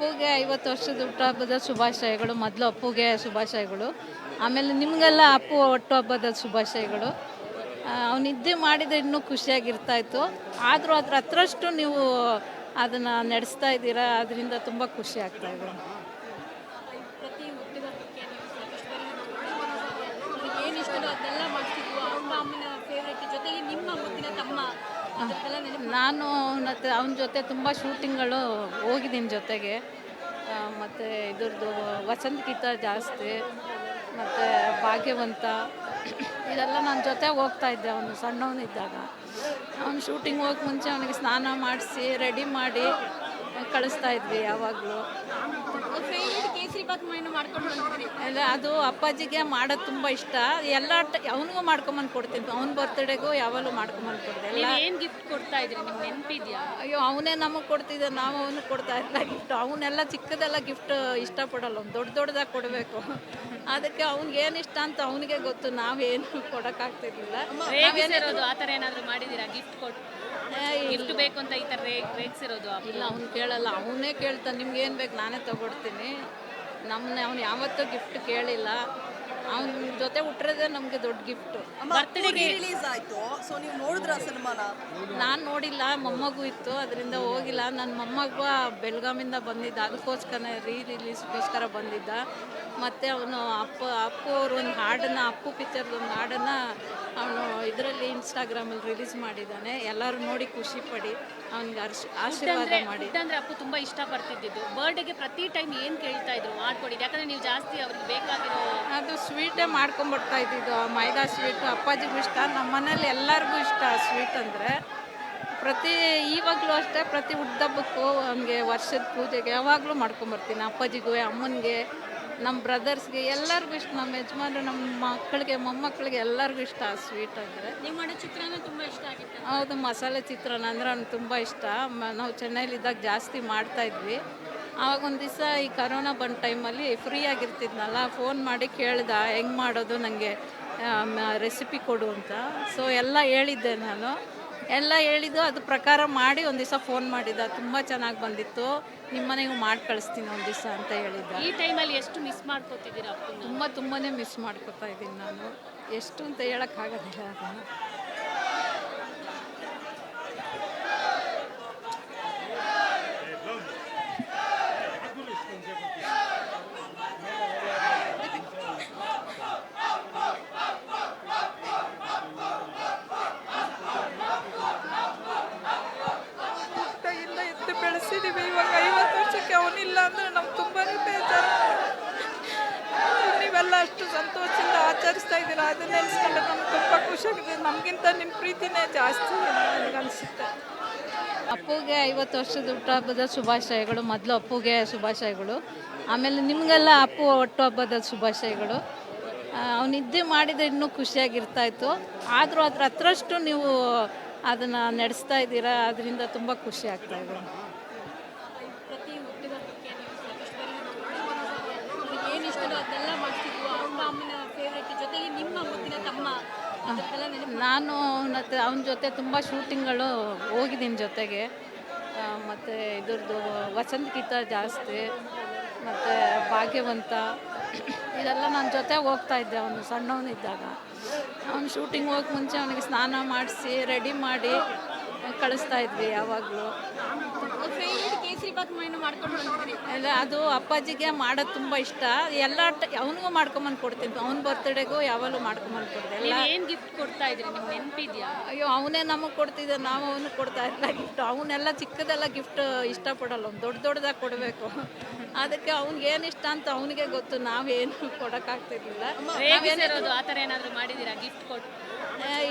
ಅಪ್ಪುಗೆ 50 ವರ್ಷದ ಹುಟ್ಟುಹಬ್ಬದ ಶುಭಾಶಯಗಳು. ಮೊದಲು ಅಪ್ಪುಗೆ ಶುಭಾಶಯಗಳು. ಆಮೇಲೆ ನಿಮಗೆಲ್ಲ ಅಪ್ಪು ಹುಟ್ಟುಹಬ್ಬದ ಶುಭಾಶಯಗಳು. ಅವ್ನು ನಿದ್ದೆ ಮಾಡಿದರೆ ಇನ್ನೂ ಖುಷಿಯಾಗಿರ್ತಾಯಿತ್ತು. ಆದರೂ ಅದ್ರ ಹತ್ರಷ್ಟು ನೀವು ಅದನ್ನು ನಡೆಸ್ತಾ ಇದ್ದೀರಾ, ಅದರಿಂದ ತುಂಬ ಖುಷಿ ಆಗ್ತಾಯಿದೆ. ಪ್ರತಿ ಹುಟ್ಟುಹಬ್ಬಕ್ಕೆ ನೀವು ಸಾಕಷ್ಟು ಬಾರಿ ಏನು ಇಷ್ಟನೋ ಅದನ್ನೆಲ್ಲ ಮಾಡ್ತಿದ್ವು. ಅಪ್ಪ ಅಮ್ಮನ ಫೇವ್ರೇಟ್ ಜೊತೆಗೆ ನಿಮ್ಮ ಮುದ್ದಿನ ತಮ್ಮ ಅದಕ್ಕೆಲ್ಲ ನೆನಪು. ನಾನು ಅವನ ಜೊತೆ ತುಂಬ ಶೂಟಿಂಗ್ಗಳು ಹೋಗಿದ್ದೀನಿ ಜೊತೆಗೆ. ಮತ್ತು ಇದ್ರದ್ದು ವಸಂತಗೀತ ಜಾಸ್ತಿ, ಮತ್ತು ಭಾಗ್ಯವಂತ ಇದೆಲ್ಲ ನನ್ನ ಜೊತೆ ಹೋಗ್ತಾಯಿದ್ದೆ. ಅವನು ಸಣ್ಣವನಿದ್ದಾಗ ಅವನು ಶೂಟಿಂಗ್ ಹೋಗಕ್ಕೆ ಮುಂಚೆ ಅವನಿಗೆ ಸ್ನಾನ ಮಾಡಿಸಿ ರೆಡಿ ಮಾಡಿ ಕಳಿಸ್ತಾ ಇದ್ವಿ ಯಾವಾಗಲೂ. ಫೇವ್ರೇಟ್ ಕೇಸರಿ ಬಾತ್ ಏನು ಮಾಡ್ಕೊಂಡು ಬಂದಿದ್ರಿ? ಎಲ್ಲ ಅದು ಅಪ್ಪಾಜಿಗೆ ಮಾಡೋದು ತುಂಬ ಇಷ್ಟ. ಎಲ್ಲ ಅವನಿಗೂ ಮಾಡ್ಕೊಂಬಂದು ಕೊಡ್ತೀನಿ. ಅವ್ನ ಬರ್ತ್ಡೇಗೂ ಯಾವಾಗಲೂ ಮಾಡ್ಕೊಂಬಂದು ಕೊಡ್ತೀನಿ ಎಲ್ಲ. ಏನು ಗಿಫ್ಟ್ ಕೊಡ್ತಾ ಇದ್ರಿ, ನಿಮ್ಗೆ ನೆನಪಿದ್ಯಾ? ಅಯ್ಯೋ, ಅವನೇ ನಮಗೆ ಕೊಡ್ತಿದ್ದೆ, ನಾವು ಅವನಿಗೆ ಕೊಡ್ತಾ ಇಲ್ಲ ಗಿಫ್ಟ್. ಅವನ್ನೆಲ್ಲ ಚಿಕ್ಕದೆಲ್ಲ ಗಿಫ್ಟ್ ಇಷ್ಟಪಡಲ್ಲ, ಅವ್ನು ದೊಡ್ಡದಾಗಿ ಕೊಡಬೇಕು. ಅದಕ್ಕೆ ಅವ್ನಿಗೆ ಏನು ಇಷ್ಟ ಅಂತ ಅವನಿಗೆ ಗೊತ್ತು, ನಾವೇನು ಕೊಡೋಕ್ಕಾಗ್ತಿರ್ಲಿಲ್ಲ. ರೇಗಿಸಿರೋದು ಆ ಥರ ಏನಾದರೂ ಮಾಡಿದ್ದೀರಾ? ಗಿಫ್ಟ್ ಕೊಟ್ಟು ಗಿಫ್ಟ್ ಬೇಕು ಅಂತ ಈ ಥರ ರೇಗಿಸಿರೋದು? ಇಲ್ಲ, ಅವ್ನು ಕೇಳಲ್ಲ, ಅವನೇ ಕೇಳ್ತಾನೆ. ನಿಮ್ಗೆ ಏನು ಬೇಕು ನಾನೇ ತೊಗೊಡ್ತೀನಿ. ಅವ್ನು ಯಾವತ್ತೂ ಗಿಫ್ಟ್ ಕೇಳಿಲ್ಲ. ಅವನ ಜೊತೆ ಹುಟ್ಟಿರೋದೇ ನಮಗೆ ದೊಡ್ಡ ಗಿಫ್ಟು. ಬರ್ತ್ಡೇಗೆ ರಿಲೀಸ್ ಆಯ್ತು, ಸೊ ನೀವು ನೋಡಿದ್ರ ಸಿನಿಮಾನ? ನಾನು ನೋಡಿಲ್ಲ, ಮೊಮ್ಮಗು ಇತ್ತು, ಅದರಿಂದ ಹೋಗಿಲ್ಲ. ನನ್ನ ಮೊಮ್ಮಗ ಬೆಳಗಾಮಿಂದ ಬಂದಿದ್ದ, ಅದಕ್ಕೋಸ್ಕರ ರಿಲೀಸ್ಗೋಸ್ಕರ ಬಂದಿದ್ದ. ಮತ್ತು ಅವನು ಅಪ್ಪು ಅವರು ಒಂದು ಹಾಡನ್ನು, ಅಪ್ಪು ಪಿಕ್ಚರ್ದು ಒಂದು ಹಾಡನ್ನು ಅವನು ಇದರಲ್ಲಿ ಇನ್ಸ್ಟಾಗ್ರಾಮಲ್ಲಿ ರಿಲೀಸ್ ಮಾಡಿದ್ದಾನೆ. ಎಲ್ಲರೂ ನೋಡಿ ಖುಷಿ ಪಡಿ ಅವನಿಗೆ ಆಶೀರ್ವಾದ ಮಾಡಿ. ಅಂದರೆ ಅಪ್ಪು ತುಂಬ ಇಷ್ಟಪಡ್ತಿದ್ದು. ಬರ್ಡೇಗೆ ಪ್ರತಿ ಟೈಮ್ ಏನು ಕೇಳ್ತಾ ಇದ್ರು ಮಾಡ್ಕೊಡಿದ್ದು? ಯಾಕಂದರೆ ನೀವು ಜಾಸ್ತಿ ಅವ್ರಿಗೆ ಬೇಕಾಗಿರೋ ಅದು ಸ್ವೀಟೇ ಮಾಡ್ಕೊಂಬರ್ತಾ ಇದ್ದಿದ್ದು. ಮೈದಾ ಸ್ವೀಟು ಅಪ್ಪಾಜಿಗೂ ಇಷ್ಟ, ನಮ್ಮ ಮನೇಲಿ ಎಲ್ಲರಿಗೂ ಇಷ್ಟ ಸ್ವೀಟ್ ಅಂದರೆ. ಇವಾಗಲೂ ಅಷ್ಟೇ, ಪ್ರತಿ ಹುಟ್ಟುಹಬ್ಬಕ್ಕೂ ಅವನಿಗೆ ವರ್ಷದ ಪೂಜೆಗೆ ಯಾವಾಗಲೂ ಮಾಡ್ಕೊಂಬರ್ತೀನಿ. ಅಪ್ಪಾಜಿಗೂ, ಅಮ್ಮನಿಗೆ, ನಮ್ಮ ಬ್ರದರ್ಸ್ಗೆ ಎಲ್ಲರಿಗೂ ಇಷ್ಟ. ನಮ್ಮ ಯಜಮಾನ್ರು, ನಮ್ಮ ಮಕ್ಕಳಿಗೆ, ಮೊಮ್ಮಕ್ಕಳಿಗೆ ಎಲ್ಲರಿಗೂ ಇಷ್ಟ ಆ ಸ್ವೀಟ್ ಅಂದರೆ. ನೀವು ಮಾಡೋ ಚಿತ್ರಾನ್ನ ತುಂಬ ಇಷ್ಟ ಆಗಿತ್ತು. ಹೌದು, ಮಸಾಲೆ ಚಿತ್ರಾನ್ನ ಅಂದರೆ ಅವ್ನಿಗೆ ತುಂಬ ಇಷ್ಟ. ನಾವು ಚೆನ್ನೈಲಿದ್ದಾಗ ಜಾಸ್ತಿ ಮಾಡ್ತಾಯಿದ್ವಿ. ಆವಾಗ ಒಂದು ದಿವಸ ಈ ಕರೋನಾ ಬಂದ ಟೈಮಲ್ಲಿ ಫ್ರೀ ಆಗಿರ್ತಿದ್ನಲ್ಲ, ಫೋನ್ ಮಾಡಿ ಕೇಳ್ದೆ ಹೆಂಗೆ ಮಾಡೋದು, ನನಗೆ ರೆಸಿಪಿ ಕೊಡು ಅಂತ. ಸೊ ಎಲ್ಲ ಹೇಳಿದ್ದೆ ನಾನು, ಎಲ್ಲ ಹೇಳಿದ್ದು ಅದು ಪ್ರಕಾರ ಮಾಡಿ ಒಂದು ದಿವಸ ಫೋನ್ ಮಾಡಿದ್ದ. ತುಂಬ ಚೆನ್ನಾಗಿ ಬಂದಿತ್ತು, ನಿಮ್ಮ ಮನೆಗೂ ಮಾಡಿ ಕಳಿಸ್ತೀನಿ ಒಂದು ದಿವಸ ಅಂತ ಹೇಳಿದ್ದ. ಈ ಟೈಮಲ್ಲಿ ಎಷ್ಟು ಮಿಸ್ ಮಾಡ್ಕೋತಿದ್ದೀರಾ ಅಪ್ಪನ? ತುಂಬಾ ಮಿಸ್ ಮಾಡ್ಕೊತಾ ಇದ್ದೀನಿ ನಾನು. ಎಷ್ಟು ಅಂತ ಹೇಳೋಕ್ಕಾಗೋದಿಲ್ಲ ಅದನ್ನು. ಇಂದ ಎತ್ತು ಬೆಳೆಸಿದ್ದೀವಿ. ಇವಾಗ 50 ವರ್ಷಕ್ಕೆ ಅವನಿಲ್ಲ ಅಂದರೆ ನಮ್ಗೆ ತುಂಬಾ ಬೇಜಾರು. ನೀವೆಲ್ಲ ಅಷ್ಟು ಸಂತೋಷದಿಂದ ಆಚರಿಸ್ತಾ ಇದ್ದೀರಾ, ಅದನ್ನ ನೆನೆಸ್ಕೊಂಡ್ರೆ ನಮ್ಗೆ ತುಂಬ ಖುಷಿಯಾಗಿದೆ. ನಮಗಿಂತ ನಿಮ್ಮ ಪ್ರೀತಿನೇ ಜಾಸ್ತಿ ನನಗನ್ಸುತ್ತೆ. ಅಪ್ಪುಗೆ 50 ವರ್ಷದ ಹುಟ್ಟುಹಬ್ಬದ ಶುಭಾಶಯಗಳು. ಮೊದಲು ಅಪ್ಪುಗೆ ಶುಭಾಶಯಗಳು. ಆಮೇಲೆ ನಿಮಗೆಲ್ಲ ಅಪ್ಪು ಹುಟ್ಟುಹಬ್ಬದ ಶುಭಾಶಯಗಳು. ಅವ್ನು ನಿದ್ದೆ ಮಾಡಿದರೆ ಇನ್ನೂ ಖುಷಿಯಾಗಿರ್ತಾಯಿತ್ತು. ಆದರೂ ಅದ್ರ ಹತ್ರಷ್ಟು ನೀವು ಅದನ್ನು ನಡೆಸ್ತಾ ಇದ್ದೀರಾ, ಅದರಿಂದ ತುಂಬ ಖುಷಿ ಆಗ್ತಾಯಿದೆ. ಪ್ರತಿ ಹುಟ್ಟುಹಬ್ಬಕ್ಕೆ ನೀವು ಸಾಕಷ್ಟು ಬಾರಿ ಏನು ಇಷ್ಟನೋ ಅದನ್ನೆಲ್ಲ ಮಾಡ್ತಿದ್ವು. ಅಪ್ಪ ಅಮ್ಮನ ಫೇವ್ರೇಟ್ ಜೊತೆಗೆ ನಿಮ್ಮ ಮುದ್ದಿನ ತಮ್ಮ ಅದಕ್ಕೆಲ್ಲ ನೆನಪು. ನಾನು ಅವನ ಜೊತೆ ತುಂಬ ಶೂಟಿಂಗ್ಗಳು ಹೋಗಿದ್ದೀನಿ ಜೊತೆಗೆ. ಮತ್ತು ಇದ್ರದ್ದು ವಸಂತಗೀತ ಜಾಸ್ತಿ, ಮತ್ತು ಭಾಗ್ಯವಂತ ಇದೆಲ್ಲ ನನ್ನ ಜೊತೆ ಹೋಗ್ತಾಯಿದ್ದೆ. ಅವನು ಸಣ್ಣವನಿದ್ದಾಗ ಅವನು ಶೂಟಿಂಗ್ ಹೋಗಕ್ಕೆ ಮುಂಚೆ ಅವನಿಗೆ ಸ್ನಾನ ಮಾಡಿಸಿ ರೆಡಿ ಮಾಡಿ ಕಳಿಸ್ತಾ ಇದ್ವಿ ಯಾವಾಗಲೂ. ಫೇವ್ರೇಟ್ ಕೇಸರಿ ಬಾತ್ ಏನು ಮಾಡ್ಕೊಂಡು ಬಂದಿದ್ರಿ? ಎಲ್ಲ ಅದು ಅಪ್ಪಾಜಿಗೆ ಮಾಡೋದು ತುಂಬ ಇಷ್ಟ. ಎಲ್ಲ ಅವನಿಗೂ ಮಾಡ್ಕೊಂಬಂದು ಕೊಡ್ತೀನಿ. ಅವ್ನ ಬರ್ತ್ಡೇಗೂ ಯಾವಾಗಲೂ ಮಾಡ್ಕೊಂಬಂದು ಕೊಡ್ತೀನಿ ಎಲ್ಲ. ಏನು ಗಿಫ್ಟ್ ಕೊಡ್ತಾ ಇದ್ರಿ, ನಿಮ್ಗೆ ನೆನಪಿದ್ಯಾ? ಅಯ್ಯೋ, ಅವನೇ ನಮಗೆ ಕೊಡ್ತಿದ್ದೆ, ನಾವು ಅವನಿಗೆ ಕೊಡ್ತಾ ಇಲ್ಲ ಗಿಫ್ಟ್. ಅವನ್ನೆಲ್ಲ ಚಿಕ್ಕದೆಲ್ಲ ಗಿಫ್ಟ್ ಇಷ್ಟಪಡಲ್ಲ, ಅವ್ನು ದೊಡ್ಡದಾಗಿ ಕೊಡಬೇಕು. ಅದಕ್ಕೆ ಅವ್ನಿಗೆ ಏನು ಇಷ್ಟ ಅಂತ ಅವನಿಗೆ ಗೊತ್ತು, ನಾವೇನು ಕೊಡೋಕ್ಕಾಗ್ತಿರ್ಲಿಲ್ಲ. ರೇಗಿಸಿರೋದು ಆ ಥರ ಏನಾದರೂ ಮಾಡಿದ್ದೀರಾ? ಗಿಫ್ಟ್ ಕೊಟ್ಟು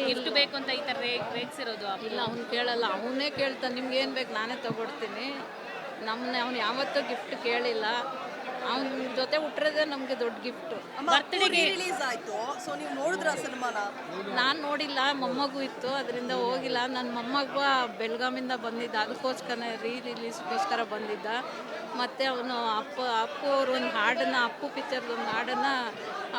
ಗಿಫ್ಟ್ ಬೇಕು ಅಂತ ಈ ಥರ ರೇಗಿಸಿರೋದು? ಇಲ್ಲ, ಅವ್ನು ಕೇಳಲ್ಲ, ಅವನೇ ಕೇಳ್ತಾನೆ. ನಿಮ್ಗೆ ಏನು ಬೇಕು ನಾನೇ ತೊಗೊಡ್ತೀನಿ. ಅವ್ನು ಯಾವತ್ತೂ ಗಿಫ್ಟ್ ಕೇಳಿಲ್ಲ. ಅವನ ಜೊತೆ ಹುಟ್ಟಿರೋದೇ ನಮಗೆ ದೊಡ್ಡ ಗಿಫ್ಟು. ರಿಲೀಸ್ ಆಯ್ತು, ಸೊ ನೀವು ನೋಡಿದ್ರ ಸಿನಿಮಾನ? ನಾನು ನೋಡಿಲ್ಲ, ಮೊಮ್ಮಗು ಇತ್ತು ಅದರಿಂದ ಹೋಗಿಲ್ಲ. ನನ್ನ ಮೊಮ್ಮಗ ಬೆಳಗಾಮಿಂದ ಬಂದಿದ್ದ, ಅದಕ್ಕೋಸ್ಕರ ರಿಲೀಸ್ಗೋಸ್ಕರ ಬಂದಿದ್ದ. ಮತ್ತು ಅವನು ಅಪ್ಪು ಅವರು ಒಂದು ಹಾಡನ್ನು, ಅಪ್ಪು ಪಿಕ್ಚರ್ದು ಒಂದು ಹಾಡನ್ನು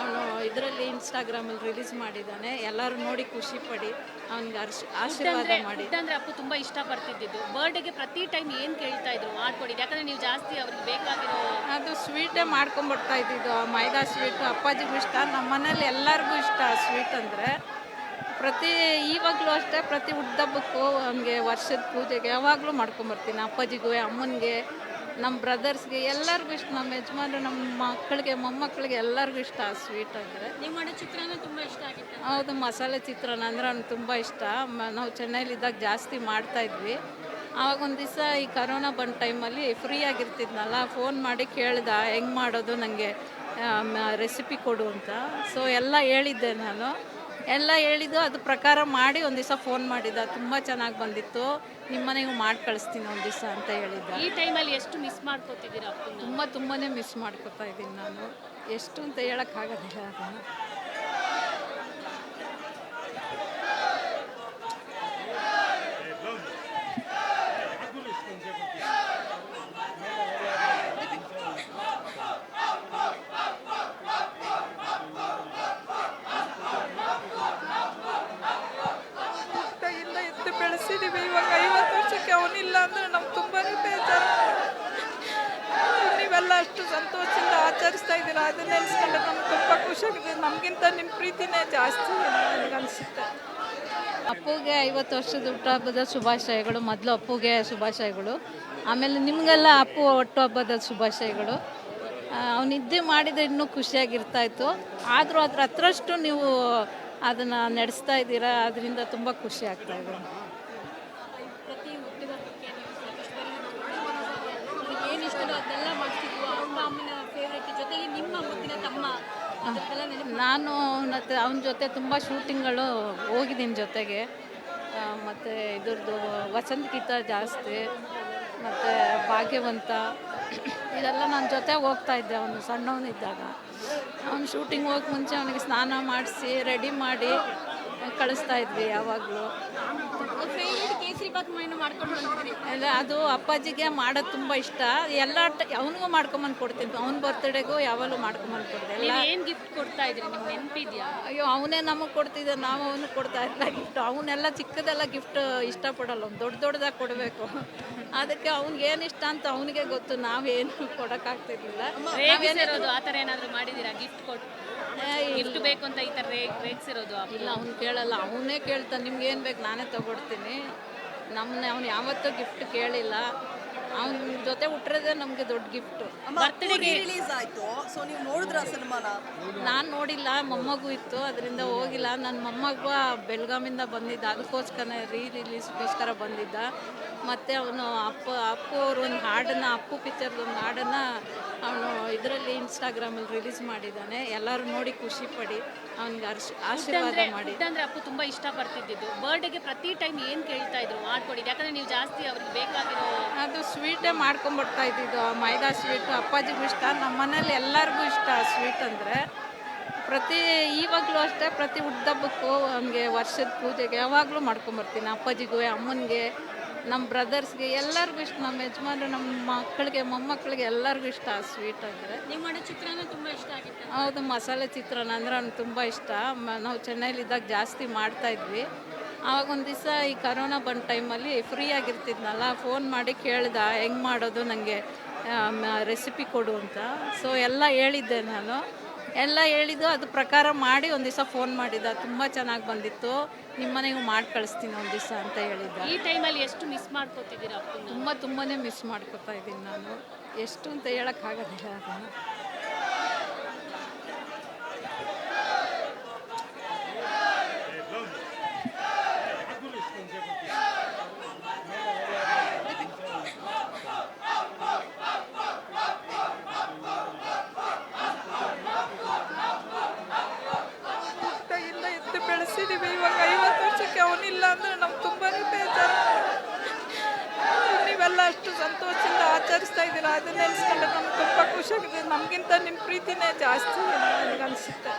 ಅವನು ಇದರಲ್ಲಿ ಇನ್ಸ್ಟಾಗ್ರಾಮಲ್ಲಿ ರಿಲೀಸ್ ಮಾಡಿದ್ದಾನೆ. ಎಲ್ಲರೂ ನೋಡಿ ಖುಷಿ ಪಡಿ ಅವನಿಗೆ ಆಶೀರ್ವಾದ ಮಾಡಿ. ಅಂದರೆ ಅಪ್ಪು ತುಂಬ ಇಷ್ಟಪಡ್ತಿದ್ದು ಬರ್ಡೇಗೆ ಪ್ರತಿ ಟೈಮ್ ಏನು ಕೇಳ್ತಾ ಇದ್ರು ಮಾಡ್ಕೊಡಿದ್ದು, ಯಾಕಂದರೆ ನೀವು ಜಾಸ್ತಿ ಅವ್ರಿಗೆ ಬೇಕಾಗಿರೋ ಅದು ಸ್ವೀಟೇ ಮಾಡ್ಕೊಂಬರ್ತಾ ಇದ್ದಿದ್ದು, ಮೈದಾ ಸ್ವೀಟು. ಅಪ್ಪಾಜಿಗೂ ಇಷ್ಟ, ನಮ್ಮ ಮನೇಲಿ ಎಲ್ಲರಿಗೂ ಇಷ್ಟ ಸ್ವೀಟ್ ಅಂದರೆ. ಇವಾಗಲೂ ಅಷ್ಟೇ, ಪ್ರತಿ ಹುಟ್ಟುಹಬ್ಬಕ್ಕೂ ಅವನಿಗೆ ವರ್ಷದ ಪೂಜೆಗೆ ಯಾವಾಗಲೂ ಮಾಡ್ಕೊಂಬರ್ತೀನಿ. ಅಪ್ಪಾಜಿಗೂ, ಅಮ್ಮನಿಗೆ, ನಮ್ಮ ಬ್ರದರ್ಸ್ಗೆ ಎಲ್ಲರಿಗೂ ಇಷ್ಟ. ನಮ್ಮ ಯಜಮಾನ್ರು, ನಮ್ಮ ಮಕ್ಕಳಿಗೆ, ಮೊಮ್ಮಕ್ಕಳಿಗೆ ಎಲ್ಲರಿಗೂ ಇಷ್ಟ ಆ ಸ್ವೀಟ್ ಅಂದರೆ. ನೀವು ಮಾಡೋ ಚಿತ್ರಾನ್ನ ತುಂಬ ಇಷ್ಟ ಆಗಿತ್ತು. ಹೌದು, ಮಸಾಲೆ ಚಿತ್ರಾನ್ನ ಅಂದರೆ ಅವ್ನಿಗೆ ತುಂಬ ಇಷ್ಟ. ನಾವು ಚೆನ್ನೈಲಿದ್ದಾಗ ಜಾಸ್ತಿ ಮಾಡ್ತಾಯಿದ್ವಿ. ಆವಾಗ ಒಂದು ದಿವಸ ಈ ಕರೋನಾ ಬಂದ ಟೈಮಲ್ಲಿ ಫ್ರೀ ಆಗಿರ್ತಿದ್ನಲ್ಲ, ಫೋನ್ ಮಾಡಿ ಕೇಳ್ದೆ ಹೆಂಗೆ ಮಾಡೋದು, ನನಗೆ ರೆಸಿಪಿ ಕೊಡು ಅಂತ. ಸೊ ಎಲ್ಲ ಹೇಳಿದ್ದೆ ನಾನು, ಎಲ್ಲ ಹೇಳಿದ್ದು ಅದು ಪ್ರಕಾರ ಮಾಡಿ ಒಂದು ದಿವಸ ಫೋನ್ ಮಾಡಿದ್ದ. ತುಂಬ ಚೆನ್ನಾಗಿ ಬಂದಿತ್ತು, ನಿಮ್ಮ ಮನೆಗೂ ಮಾಡಿ ಕಳಿಸ್ತೀನಿ ಒಂದು ದಿವಸ ಅಂತ ಹೇಳಿದ್ದ. ಈ ಟೈಮಲ್ಲಿ ಎಷ್ಟು ಮಿಸ್ ಮಾಡ್ಕೋತಿದ್ದೀರಾ ಅಪ್ಪನ? ತುಂಬಾ ಮಿಸ್ ಮಾಡ್ಕೊತಾ ಇದ್ದೀನಿ ನಾನು. ಎಷ್ಟು ಅಂತ ಹೇಳೋಕ್ಕಾಗೋದಿಲ್ಲ ಅದನ್ನು. ಬೆಳೆಸಿದ್ದೀವಿ. ಇವಾಗ 50 ವರ್ಷಕ್ಕೆ ಅವನಿಲ್ಲ ಅಂದರೆ ನಮ್ಗೆ ತುಂಬಾ ಬೇಜಾರು. ನೀವೆಲ್ಲ ಅಷ್ಟು ಸಂತೋಷದಿಂದ ಆಚರಿಸ್ತಾ ಇದ್ದೀರಾ, ಅದನ್ನ ನೆನೆಸ್ಕೊಂಡ್ರೆ ನಮ್ಗೆ ತುಂಬ ಖುಷಿಯಾಗಿದೆ. ನಮಗಿಂತ ನಿಮ್ಮ ಪ್ರೀತಿನೇ ಜಾಸ್ತಿ ನನಗನ್ಸುತ್ತೆ. ಅಪ್ಪುಗೆ 50 ವರ್ಷದ ಹುಟ್ಟುಹಬ್ಬದ ಶುಭಾಶಯಗಳು. ಮೊದಲು ಅಪ್ಪುಗೆ ಶುಭಾಶಯಗಳು, ಆಮೇಲೆ ನಿಮಗೆಲ್ಲ ಅಪ್ಪು ಹುಟ್ಟುಹಬ್ಬದ ಶುಭಾಶಯಗಳು. ಅವನಿದ್ದೆ ಮಾಡಿದರೆ ಇನ್ನೂ ಖುಷಿಯಾಗಿರ್ತಾಯಿತ್ತು. ಆದರೂ ಅದ್ರ ಹತ್ರಷ್ಟು ನೀವು ಅದನ್ನು ನಡೆಸ್ತಾ ಇದ್ದೀರಾ, ಅದರಿಂದ ತುಂಬ ಖುಷಿ ಆಗ್ತಾಯಿದೆ. ಪ್ರತಿ ಹುಟ್ಟುಹಬ್ಬಕ್ಕೆ ನೀವು ಸಾಕಷ್ಟು ಅವ್ರಿಗೆ ಏನು ಇಷ್ಟನೋ ಅದನ್ನೆಲ್ಲ ಮಾಡ್ತಿದ್ವು. ಅಪ್ಪ ಅಮ್ಮನ ಫೇವ್ರೇಟ್, ಜೊತೆಗೆ ನಿಮ್ಮ ಮುದ್ದಿನ ತಮ್ಮ, ಅದಕ್ಕೆಲ್ಲ ನೆನಪು. ನಾನು ಅವನ ಜೊತೆ ತುಂಬ ಶೂಟಿಂಗ್ಗಳು ಹೋಗಿದ್ದೀನಿ ಜೊತೆಗೆ. ಮತ್ತು ಇದ್ರದ್ದು ವಸಂತ ಗೀತ ಜಾಸ್ತಿ, ಮತ್ತು ಭಾಗ್ಯವಂತ, ಇದೆಲ್ಲ ನನ್ನ ಜೊತೆ ಹೋಗ್ತಾಯಿದ್ದೆ. ಅವನು ಸಣ್ಣವನಿದ್ದಾಗ ಅವ್ನು ಶೂಟಿಂಗ್ ಹೋಗಿ ಮುಂಚೆ ಅವನಿಗೆ ಸ್ನಾನ ಮಾಡಿಸಿ ರೆಡಿ ಮಾಡಿ ಕಳಿಸ್ತಾ ಇದ್ವಿ ಯಾವಾಗಲೂ. ಫೇವ್ರೇಟ್ ಕೇಸರಿ ಬಾತ್ ಮಾಡ್ಕೊಂಡು ಬಂದಿದ್ರಿ. ಎಲ್ಲ ಅದು ಅಪ್ಪಾಜಿಗೆ ಮಾಡೋದು ತುಂಬ ಇಷ್ಟ. ಎಲ್ಲ ಅವನಿಗೂ ಮಾಡ್ಕೊಂಬಂದು ಕೊಡ್ತೀನಿ. ಅವ್ನ ಬರ್ತ್ಡೇಗೂ ಯಾವಾಗಲೂ ಮಾಡ್ಕೊಂಬಂದು ಕೊಡ್ತೀನಿ. ಎಲ್ಲ ಏನು ಗಿಫ್ಟ್ ಕೊಡ್ತಾ ಇದ್ರಿ, ನಿಮ್ಗೆ ನೆನಪಿದ್ಯಾ? ಅಯ್ಯೋ, ಅವನೇ ನಮಗೆ ಕೊಡ್ತಿದ್ದೆ, ನಾವು ಅವನಿಗೆ ಕೊಡ್ತಾ ಇಲ್ಲ ಗಿಫ್ಟ್. ಅವನ್ನೆಲ್ಲ ಚಿಕ್ಕದೆಲ್ಲ ಗಿಫ್ಟ್ ಇಷ್ಟಪಡಲ್ಲ, ಅವ್ನು ದೊಡ್ಡದಾಗಿ ಕೊಡಬೇಕು. ಅದಕ್ಕೆ ಅವ್ನಿಗೆ ಏನು ಇಷ್ಟ ಅಂತ ಅವನಿಗೆ ಗೊತ್ತು, ನಾವೇನು ಕೊಡೋಕ್ಕಾಗ್ತಿರ್ಲಿಲ್ಲ. ರೇಗಿಸಿರೋದು ಆ ಥರ ಏನಾದರೂ ಮಾಡಿದ್ದೀರಾ? ಗಿಫ್ಟ್ ಕೊಟ್ಟು ಗಿಫ್ಟ್ ಬೇಕು ಅಂತ ಈ ಥರ ರೇಗಿಸಿರೋದು? ಇಲ್ಲ, ಅವ್ನು ಕೇಳಲ್ಲ, ಅವನೇ ಕೇಳ್ತಾನೆ, ನಿಮ್ಗೆ ಏನು ಬೇಕು ನಾನೇ ತೊಗೊಡ್ತೀನಿ. ಅವ್ನು ಯಾವತ್ತೂ ಗಿಫ್ಟ್ ಕೇಳಿಲ್ಲ. ಅವನ ಜೊತೆ ಹುಟ್ಟಿರೋದೇ ನಮಗೆ ದೊಡ್ಡ ಗಿಫ್ಟು. ರಿಲೀಸ್ ಆಯ್ತು, ಸೊ ನೀವು ನೋಡಿದ್ರ ಸಿನಿಮಾನ? ನಾನು ನೋಡಿಲ್ಲ, ಮೊಮ್ಮಗು ಇತ್ತು ಅದರಿಂದ ಹೋಗಿಲ್ಲ. ನನ್ನ ಮೊಮ್ಮಗ ಬೆಳಗಾಮಿಂದ ಬಂದಿದ್ದ, ಅದಕ್ಕೋಸ್ಕರ ರಿಲೀಸ್ಗೋಸ್ಕರ ಬಂದಿದ್ದ. ಮತ್ತು ಅವನು ಅಪ್ಪು ಅವರು ಒಂದು ಹಾಡನ್ನು, ಅಪ್ಪು ಪಿಕ್ಚರ್ದು ಒಂದು ಹಾಡನ್ನು ಅವನು ಇದರಲ್ಲಿ ಇನ್ಸ್ಟಾಗ್ರಾಮಲ್ಲಿ ರಿಲೀಸ್ ಮಾಡಿದ್ದಾನೆ. ಎಲ್ಲರೂ ನೋಡಿ ಖುಷಿ ಪಡಿ ಅವನಿಗೆ ಆಶೀರ್ವಾದ ಮಾಡಿ. ಅಂದರೆ ಅಪ್ಪು ತುಂಬ ಇಷ್ಟಪಡ್ತಿದ್ದು ಬರ್ಡೇಗೆ ಪ್ರತಿ ಟೈಮ್ ಏನು ಕೇಳ್ತಾ ಇದ್ರು ಮಾಡ್ಕೊಡಿದ್ದು, ಯಾಕಂದರೆ ನೀವು ಜಾಸ್ತಿ ಅವ್ರಿಗೆ ಬೇಕಾಗಿರೋ ಅದು ಸ್ವೀಟೇ ಮಾಡ್ಕೊಂಬರ್ತಾ ಇದ್ದಿದ್ದು, ಮೈದಾ ಸ್ವೀಟು. ಅಪ್ಪಾಜಿಗೂ ಇಷ್ಟ, ನಮ್ಮ ಮನೇಲಿ ಎಲ್ಲರಿಗೂ ಇಷ್ಟ ಸ್ವೀಟ್ ಅಂದರೆ. ಇವಾಗಲೂ ಅಷ್ಟೇ, ಪ್ರತಿ ಹುಟ್ಟುಹಬ್ಬಕ್ಕೂ ಅವನಿಗೆ ವರ್ಷದ ಪೂಜೆಗೆ ಯಾವಾಗಲೂ ಮಾಡ್ಕೊಂಬರ್ತೀನಿ. ಅಪ್ಪಾಜಿಗೂ, ಅಮ್ಮನಿಗೆ, ನಮ್ಮ ಬ್ರದರ್ಸ್ಗೆ ಎಲ್ಲರಿಗೂ ಇಷ್ಟ. ನಮ್ಮ ಯಜಮಾನ್ರು, ನಮ್ಮ ಮಕ್ಕಳಿಗೆ, ಮೊಮ್ಮಕ್ಕಳಿಗೆ ಎಲ್ಲರಿಗೂ ಇಷ್ಟ ಆ ಸ್ವೀಟ್ ಅಂದರೆ. ನೀವು ಮಾಡೋ ಚಿತ್ರಾನ್ನ ತುಂಬ ಇಷ್ಟ ಆಗಿತ್ತು. ಹೌದು, ಮಸಾಲೆ ಚಿತ್ರಾನ್ನ ಅಂದರೆ ಅವ್ನಿಗೆ ತುಂಬ ಇಷ್ಟ. ನಾವು ಚೆನ್ನೈಲಿದ್ದಾಗ ಜಾಸ್ತಿ ಮಾಡ್ತಾಯಿದ್ವಿ. ಆವಾಗ ಒಂದು ದಿವಸ ಈ ಕರೋನಾ ಬಂದ ಟೈಮಲ್ಲಿ ಫ್ರೀ ಆಗಿರ್ತಿದ್ನಲ್ಲ, ಫೋನ್ ಮಾಡಿ ಕೇಳ್ದೆ ಹೆಂಗೆ ಮಾಡೋದು, ನನಗೆ ರೆಸಿಪಿ ಕೊಡು ಅಂತ. ಸೊ ಎಲ್ಲ ಹೇಳಿದ್ದೆ ನಾನು, ಎಲ್ಲ ಹೇಳಿದ್ದು ಅದು ಪ್ರಕಾರ ಮಾಡಿ ಒಂದು ದಿವಸ ಫೋನ್ ಮಾಡಿದ್ದ. ತುಂಬ ಚೆನ್ನಾಗಿ ಬಂದಿತ್ತು, ನಿಮ್ಮ ಮನೆಗೂ ಮಾಡಿ ಕಳಿಸ್ತೀನಿ ಒಂದು ದಿವಸ ಅಂತ ಹೇಳಿದ್ದ. ಈ ಟೈಮಲ್ಲಿ ಎಷ್ಟು ಮಿಸ್ ಮಾಡ್ಕೋತಿದ್ದೀರಾ ಅಪ್ಪನ? ತುಂಬಾ ಮಿಸ್ ಮಾಡ್ಕೊತಾ ಇದ್ದೀನಿ ನಾನು. ಎಷ್ಟು ಅಂತ ಹೇಳೋಕ್ಕಾಗೋದಿಲ್ಲ ಅದನ್ನು. ಬೆಳೆಸಿದ್ದೀವಿ. ಇವಾಗ 50 ವರ್ಷಕ್ಕೆ ಅವನಿಲ್ಲ ಅಂದರೆ ನಮ್ಗೆ ತುಂಬಾ ಬೇಜಾರು. ನೀವೆಲ್ಲ ಅಷ್ಟು ಸಂತೋಷದಿಂದ ಆಚರಿಸ್ತಾ ಆಚರಿಸ್ತಾ ಇದ್ದೀರಾ ಅದನ್ನ ನೆನೆಸ್ಕೊಂಡ್ರೆ ನಮ್ಗೆ ತುಂಬ ಖುಷಿಯಾಗಿದೆ. ನಮಗಿಂತ ನಿಮ್ಮ ಪ್ರೀತಿನೇ ಜಾಸ್ತಿ ನನಗನ್ಸುತ್ತೆ.